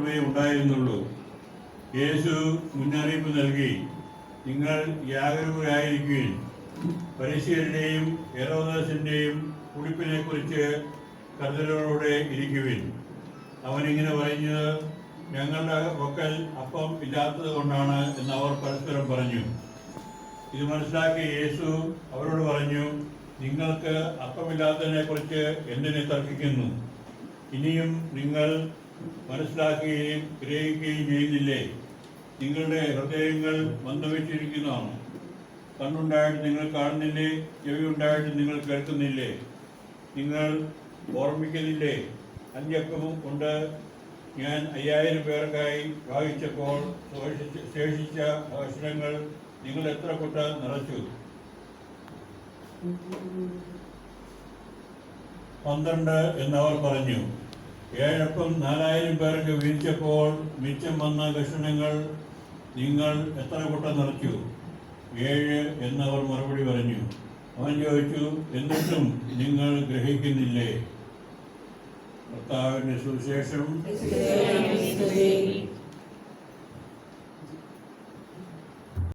മാത്രമേ ഉണ്ടായിരുന്നുള്ളൂ. യേശു മുന്നറിയിപ്പ് നൽകി, നിങ്ങൾ ജാഗരൂകരായിരിക്കുവിൻ. പരീശരുടെയും ഹെരോദാസിൻ്റെയും കുടിപ്പിനെ കുറിച്ച് കരുതലോടെ ഇരിക്കുവിൻ. അവനിങ്ങനെ പറഞ്ഞത്, ഞങ്ങളുടെ പക്കൽ അപ്പം ഇല്ലാത്തത് കൊണ്ടാണ് എന്നവർ പരസ്പരം പറഞ്ഞു. ഇത് മനസ്സിലാക്കിയ യേശു അവരോട് പറഞ്ഞു, നിങ്ങൾക്ക് അപ്പമില്ലാത്തതിനെ കുറിച്ച് എന്തിനെ തർക്കിക്കുന്നു? ഇനിയും നിങ്ങൾ മനസ്സിലാക്കുകയും ഗ്രഹിക്കുകയും ചെയ്യുന്നില്ലേ? നിങ്ങളുടെ ഹൃദയങ്ങൾ മന്ദവെച്ചിരിക്കുന്നതാണ്. കണ്ണുണ്ടായിട്ട് നിങ്ങൾ കാണുന്നില്ലേ? ചെവി ഉണ്ടായിട്ട് നിങ്ങൾ കേൾക്കുന്നില്ലേ? നിങ്ങൾ ഓർമ്മിക്കുന്നില്ലേ? 5 അപ്പവും കൊണ്ട് ഞാൻ 5000 പേർക്കായി ഭാവിച്ചപ്പോൾ ശേഷിച്ച ഭക്ഷണങ്ങൾ നിങ്ങൾ എത്ര കൊട്ട നിറച്ചു? 12 എന്നവർ പറഞ്ഞു. 7 അപ്പം 4000 പേർക്ക് വീതിച്ചപ്പോൾ മിച്ചം വന്ന കഷണങ്ങൾ നിങ്ങൾ എത്ര കൊട്ട നിറച്ചു? 7 എന്നവർ മറുപടി പറഞ്ഞു. അവൻ ചോദിച്ചു, എന്നിട്ടും നിങ്ങൾ ഗ്രഹിക്കുന്നില്ലേ? കർത്താവിന്റെ സുവിശേഷം.